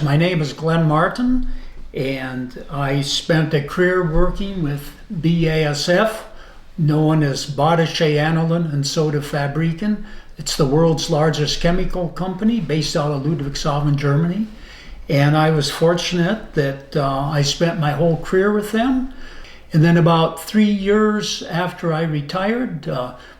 My name is Glenn Martin, and I spent a career working with BASF, known as Badische Aniline and Soda Fabriken. It's the world's largest chemical company based out of Ludwigshafen, Germany. And I was fortunate that I spent my whole career with them. And then about 3 years after I retired,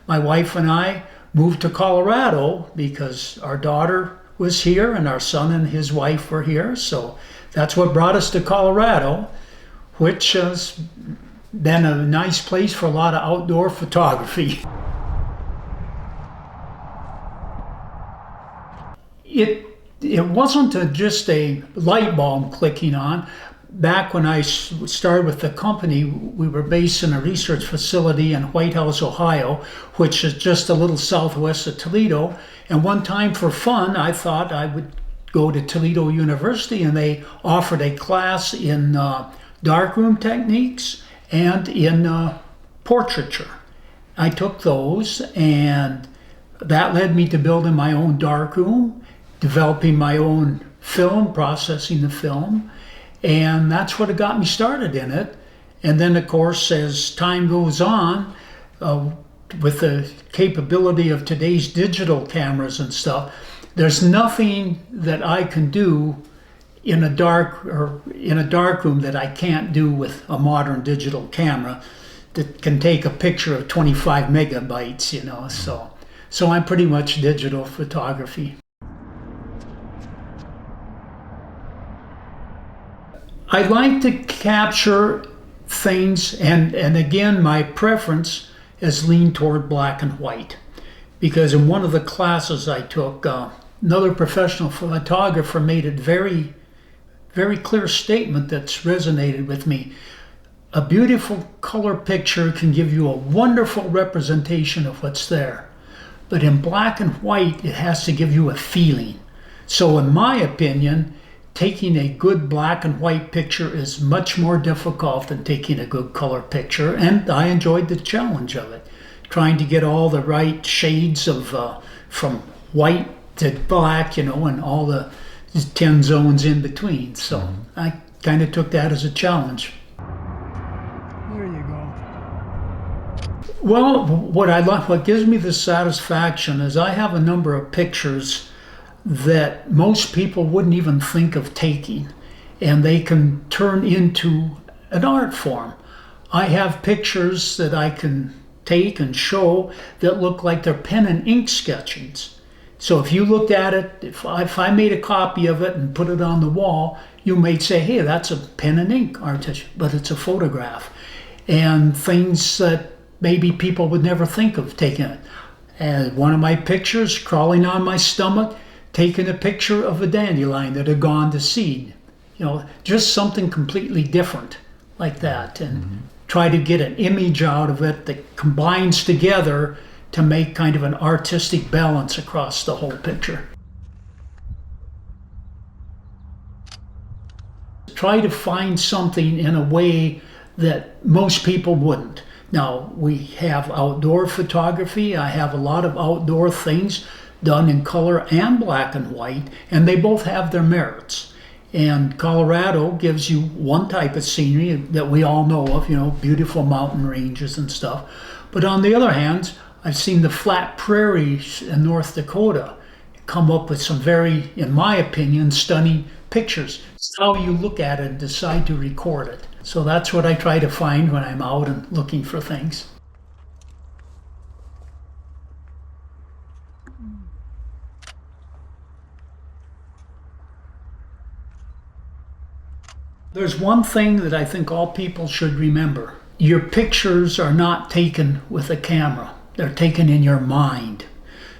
my wife and I moved to Colorado because our daughter was here and our son and his wife were here. So that's what brought us to Colorado, which has been a nice place for a lot of outdoor photography. It wasn't just a light bulb clicking on. Back when I started with the company, we were based in a research facility in White House, Ohio, which is just a little southwest of Toledo. And one time for fun, I thought I would go to Toledo University, and they offered a class in darkroom techniques and in portraiture. I took those, and that led me to building my own darkroom, developing my own film, processing the film. And that's what got me started in it. And then, of course, as time goes on, with the capability of today's digital cameras and stuff, there's nothing that I can do in a dark room that I can't do with a modern digital camera that can take a picture of 25 megabytes, you know. So I'm pretty much digital photography. I like to capture things, and again, my preference has leaned toward black and white, because in one of the classes I took, another professional photographer made a very, very clear statement that's resonated with me. A beautiful color picture can give you a wonderful representation of what's there, but in black and white, it has to give you a feeling. So in my opinion, taking a good black and white picture is much more difficult than taking a good color picture, and I enjoyed the challenge of it, trying to get all the right shades of from white to black, you know, and all the 10 zones in between. So I kind of took that as a challenge. There you go. Well, what gives me the satisfaction is I have a number of pictures that most people wouldn't even think of taking, and they can turn into an art form. I have pictures that I can take and show that look like they're pen and ink sketchings. So if you looked at it, if I made a copy of it and put it on the wall, you might say, hey, that's a pen and ink artist, but it's a photograph. And things that maybe people would never think of taking it. And one of my pictures, crawling on my stomach, taking a picture of a dandelion that had gone to seed, you know, just something completely different like that, and try to get an image out of it that combines together to make kind of an artistic balance across the whole picture. Try to find something in a way that most people wouldn't. Now, we have outdoor photography. I have a lot of outdoor things done in color and black and white, and they both have their merits. And Colorado gives you one type of scenery that we all know of, you know, beautiful mountain ranges and stuff. But on the other hand, I've seen the flat prairies in North Dakota come up with some very, in my opinion, stunning pictures. It's how you look at it and decide to record it. So that's what I try to find when I'm out and looking for things. There's one thing that I think all people should remember. Your pictures are not taken with a camera. They're taken in your mind.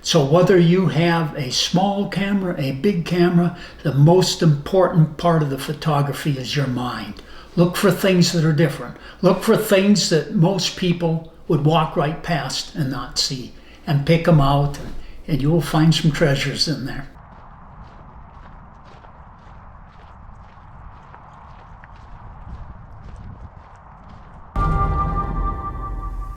So whether you have a small camera, a big camera, the most important part of the photography is your mind. Look for things that are different. Look for things that most people would walk right past and not see, and pick them out, and you will find some treasures in there.